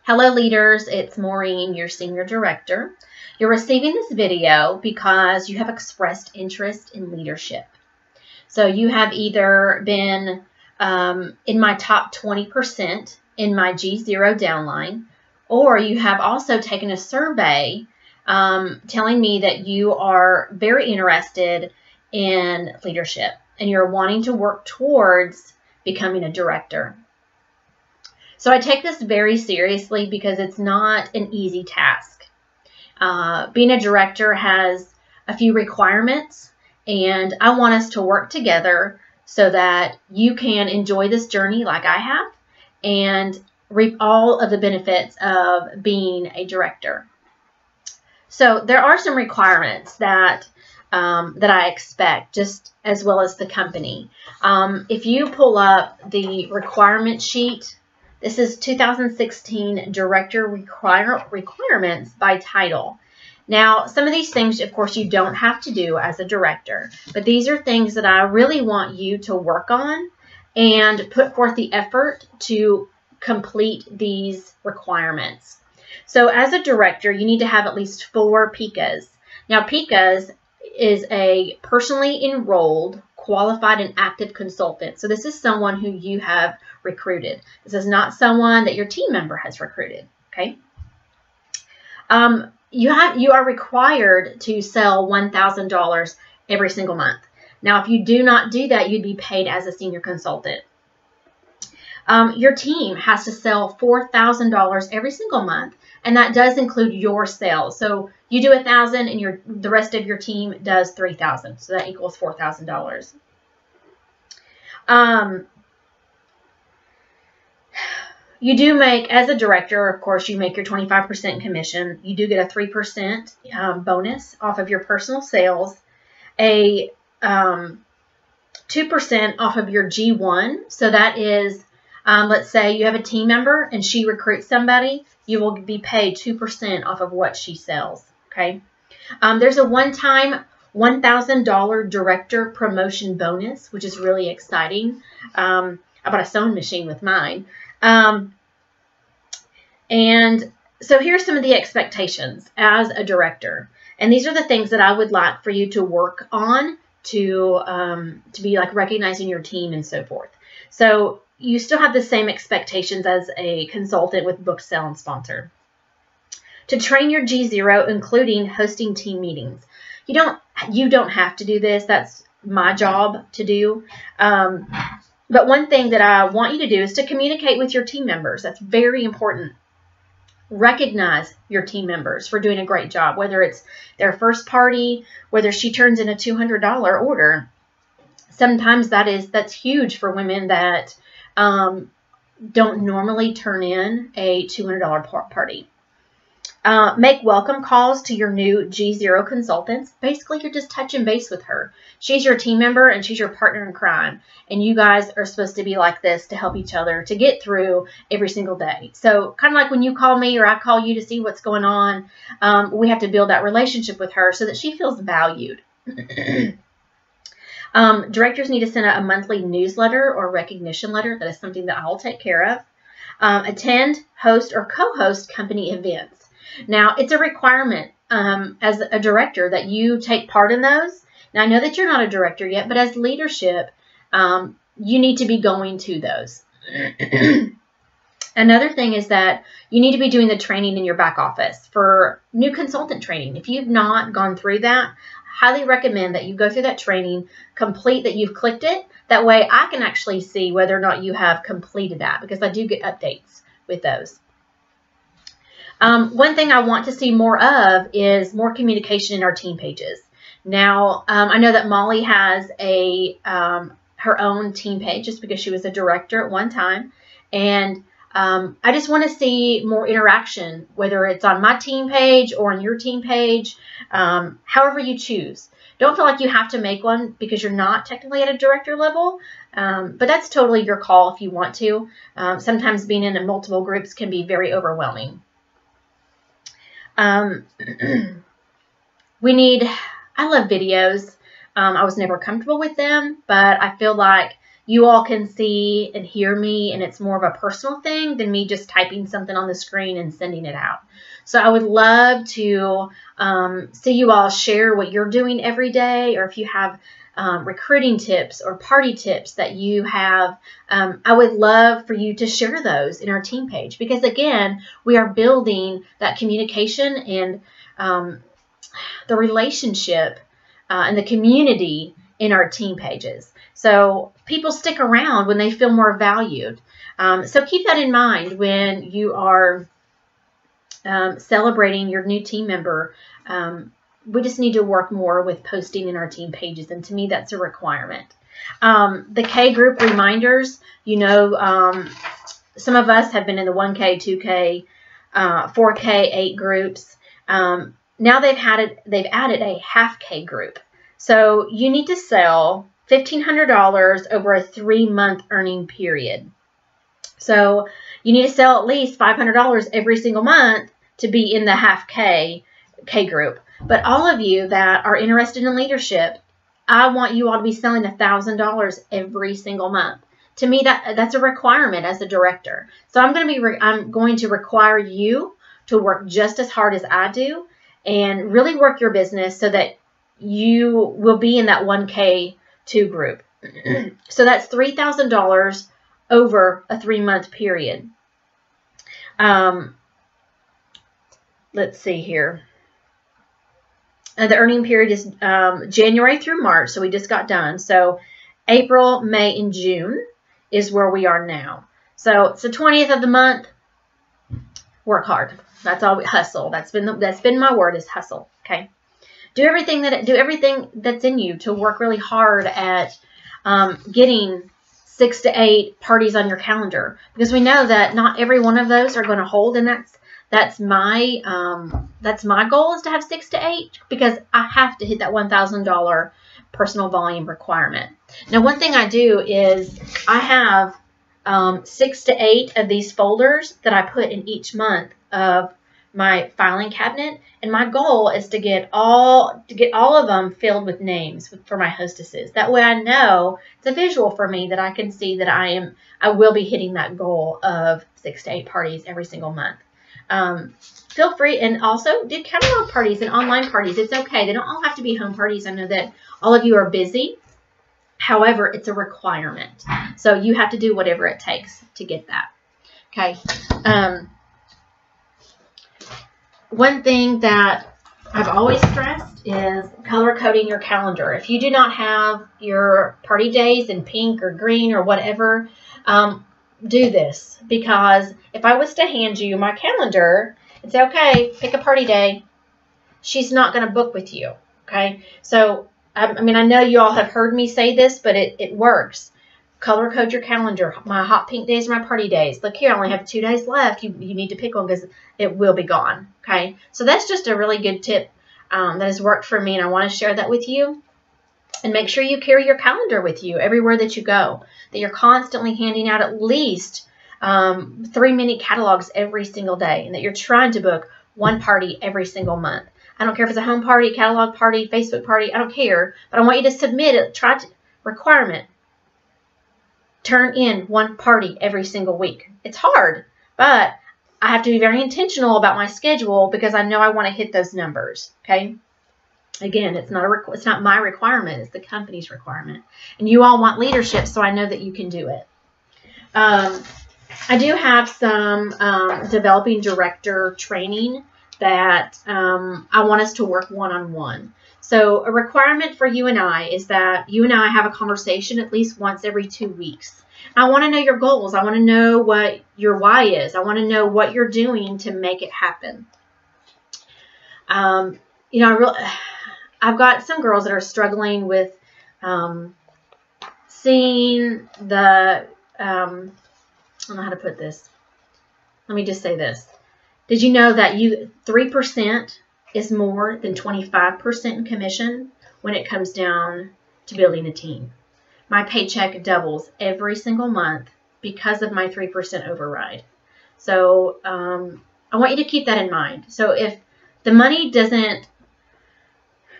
Hello leaders, it's Maureen, your Senior Director. You're receiving this video because you have expressed interest in leadership. So you have either been in my top 20% in my G0 downline, or you have also taken a survey telling me that you are very interested in leadership and you're wanting to work towards becoming a director. So I take this very seriously because it's not an easy task. Being a director has a few requirements, and I want us to work together so that you can enjoy this journey like I have and reap all of the benefits of being a director. So there are some requirements that I expect, just as well as the company. If you pull up the requirement sheet, this is 2016 Director Requirements by title. Now, some of these things, of course, you don't have to do as a director, but these are things that I really want you to work on and put forth the effort to complete these requirements. So as a director, you need to have at least 4 PICAs. Now, PICAs is a personally enrolled, qualified, and active consultant. So this is someone who you have recruited. This is not someone that your team member has recruited, okay? You are required to sell $1,000 every single month. Now, if you do not do that, you'd be paid as a senior consultant. Your team has to sell $4,000 every single month, and that does include your sales. So you do 1,000, and the rest of your team does 3,000. So that equals $4,000. You do make, as a director, of course, you make your 25% commission. You do get a 3% bonus off of your personal sales, a 2% off of your G1. So that is, let's say you have a team member and she recruits somebody, you will be paid 2% off of what she sells, okay? There's a one-time $1,000 director promotion bonus, which is really exciting. I bought a sewing machine with mine. And so here's some of the expectations as a director. And these are the things that I would like for you to work on to be like recognizing your team and so forth. So you still have the same expectations as a consultant with book, sell, and sponsor. To train your G0, including hosting team meetings. You don't have to do this. That's my job to do. But one thing that I want you to do is to communicate with your team members. That's very important. Recognize your team members for doing a great job, whether it's their first party, whether she turns in a $200 order. Sometimes that's huge for women that don't normally turn in a $200 party. Make welcome calls to your new G0 consultants. Basically, you're just touching base with her. She's your team member and she's your partner in crime. And you guys are supposed to be like this to help each other to get through every single day. So kind of like when you call me or I call you to see what's going on, we have to build that relationship with her so that she feels valued. Directors need to send out a monthly newsletter or recognition letter. That is something that I'll take care of. Attend, host, or co-host company events. Now, it's a requirement as a director that you take part in those. Now, I know that you're not a director yet, but as leadership, you need to be going to those. Another thing is that you need to be doing the training in your back office for new consultant training. If you've not gone through that, highly recommend that you go through that training, complete that you've clicked it. That way I can actually see whether or not you have completed that, because I do get updates with those. One thing I want to see more of is more communication in our team pages. Now, I know that Molly has her own team page just because she was a director at one time. And I just want to see more interaction, whether it's on my team page or on your team page, however you choose. Don't feel like you have to make one because you're not technically at a director level, but that's totally your call if you want to. Sometimes being in multiple groups can be very overwhelming. I love videos. I was never comfortable with them, but I feel like you all can see and hear me, and it's more of a personal thing than me just typing something on the screen and sending it out. So I would love to see you all share what you're doing every day, or if you have recruiting tips or party tips that you have. I would love for you to share those in our team page, because again, we are building that communication and the relationship and the community in our team pages. So people stick around when they feel more valued. So keep that in mind when you are celebrating your new team member. We just need to work more with posting in our team pages, and to me, that's a requirement. The K group reminders, you know, some of us have been in the 1K, 2K, 4K, 8 groups. Now they've added a half K group. So you need to sell $1,500 over a 3-month earning period. So you need to sell at least $500 every single month to be in the half K group. But all of you that are interested in leadership, I want you all to be selling $1,000 every single month. To me, that's a requirement as a director. So I'm going to require you to work just as hard as I do and really work your business so that you will be in that 1K2 group. So that's $3,000 over a 3-month period. Let's see here. The earning period is January through March, so we just got done. So April, May, and June is where we are now. So it's the 20th of the month. Work hard. That's all. Hustle. That's been my word, is hustle. Okay. Do everything that's in you to work really hard at getting 6 to 8 parties on your calendar, because we know that not every one of those are going to hold, and that's my goal, is to have 6 to 8, because I have to hit that $1,000 personal volume requirement. Now, one thing I do is I have 6 to 8 of these folders that I put in each month of my filing cabinet, and my goal is to get all of them filled with names for my hostesses. That way, I know it's a visual for me that I can see that I will be hitting that goal of 6 to 8 parties every single month. Feel free, and also do catalog parties and online parties. It's okay. They don't all have to be home parties. I know that all of you are busy. However, it's a requirement. So you have to do whatever it takes to get that. Okay. One thing that I've always stressed is color coding your calendar. If you do not have your party days in pink or green or whatever, do this, because if I was to hand you my calendar and say, okay, pick a party day, she's not going to book with you. Okay. So, I mean, I know you all have heard me say this, but it works. Color code your calendar. My hot pink days are my party days. Look here, I only have 2 days left. You need to pick one because it will be gone. Okay. So that's just a really good tip that has worked for me, and I want to share that with you. And make sure you carry your calendar with you everywhere that you go, that you're constantly handing out at least 3 mini catalogs every single day, and that you're trying to book 1 party every single month. I don't care if it's a home party, catalog party, Facebook party, I don't care, but I want you to submit it. Requirement. Turn in 1 party every single week. It's hard, but I have to be very intentional about my schedule because I know I want to hit those numbers. Okay. Again, it's not my requirement. It's the company's requirement. And you all want leadership, so I know that you can do it. I do have some developing director training that I want us to work one-on-one. So a requirement for you and I is that you and I have a conversation at least once every 2 weeks. I want to know your goals. I want to know what your why is. I want to know what you're doing to make it happen. You know, I've got some girls that are struggling with seeing the, I don't know how to put this. Let me just say this. Did you know that 3% is more than 25% in commission when it comes down to building a team? My paycheck doubles every single month because of my 3% override. So I want you to keep that in mind. So if the money doesn't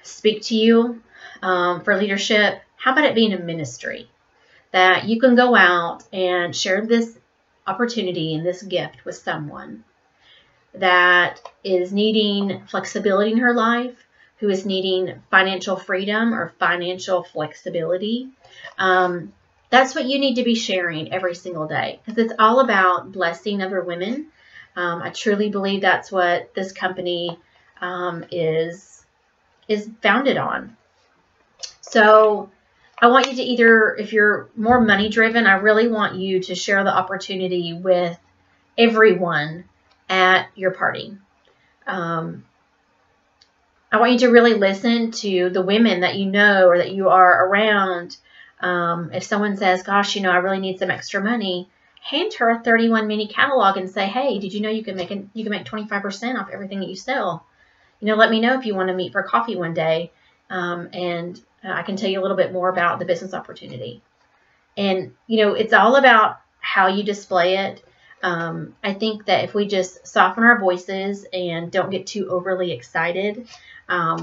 speak to you for leadership, how about it being a ministry? that you can go out and share this opportunity and this gift with someone that is needing flexibility in her life, who is needing financial freedom or financial flexibility. That's what you need to be sharing every single day, because it's all about blessing other women. I truly believe that's what this company is founded on. So I want you to either, if you're more money driven, I really want you to share the opportunity with everyone at your party. I want you to really listen to the women that you know or that you are around. If someone says, gosh, I really need some extra money, hand her a 31 mini catalog and say, hey, did you know you can make 25% off everything that you sell? Let me know if you want to meet for coffee one day, and I can tell you a little bit more about the business opportunity. And, it's all about how you display it. I think that if we just soften our voices and don't get too overly excited I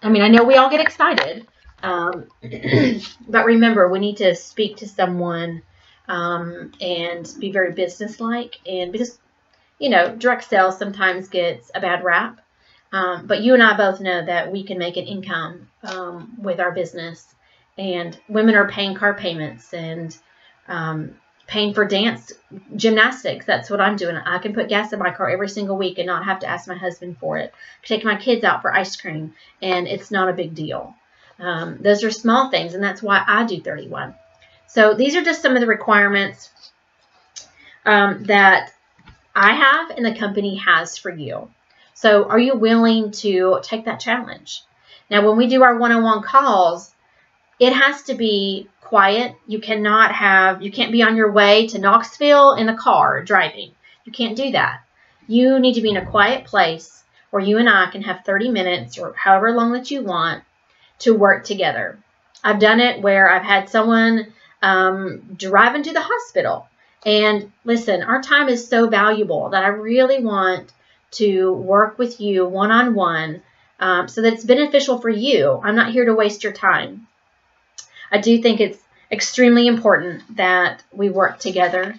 know we all get excited, but remember, we need to speak to someone and be very businesslike, and because, direct sales sometimes gets a bad rap. But you and I both know that we can make an income with our business, and women are paying car payments and paying for gymnastics. That's what I'm doing. I can put gas in my car every single week and not have to ask my husband for it. I take my kids out for ice cream, and it's not a big deal. Those are small things, and that's why I do 31. So these are just some of the requirements that I have and the company has for you. So are you willing to take that challenge? Now, when we do our one-on-one calls, it has to be quiet. You can't be on your way to Knoxville in the car driving. You can't do that. You need to be in a quiet place where you and I can have 30 minutes or however long that you want to work together. I've done it where I've had someone drive into the hospital. And listen, our time is so valuable that I really want to work with you one-on-one so that it's beneficial for you. I'm not here to waste your time. I do think it's extremely important that we work together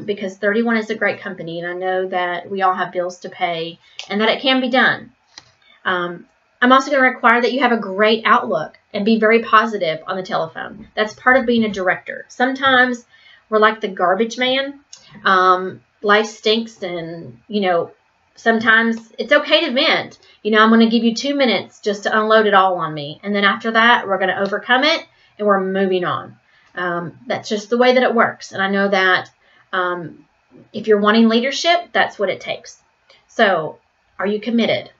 because 31 is a great company, and I know that we all have bills to pay and that it can be done. I'm also going to require that you have a great outlook and be very positive on the telephone. That's part of being a director. Sometimes we're like the garbage man. Life stinks, and, sometimes it's okay to vent. I'm going to give you 2 minutes just to unload it all on me. And then after that, we're going to overcome it and we're moving on. That's just the way that it works. And I know that if you're wanting leadership, that's what it takes. So are you committed?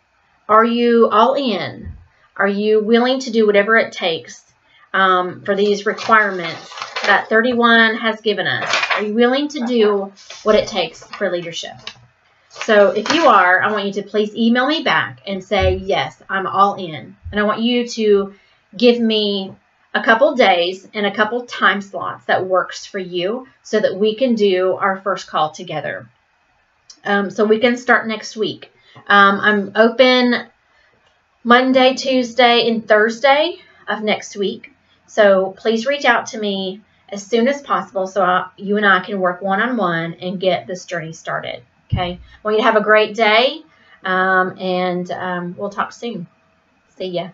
Are you all in? Are you willing to do whatever it takes for these requirements that 31 has given us? Are you willing to do what it takes for leadership? So if you are, I want you to please email me back and say, yes, I'm all in. And I want you to give me a couple days and a couple time slots that works for you so that we can do our first call together. So we can start next week. I'm open Monday, Tuesday, and Thursday of next week. So please reach out to me as soon as possible so you and I can work one-on-one and get this journey started. Okay. I want you to have a great day, and we'll talk soon. See ya.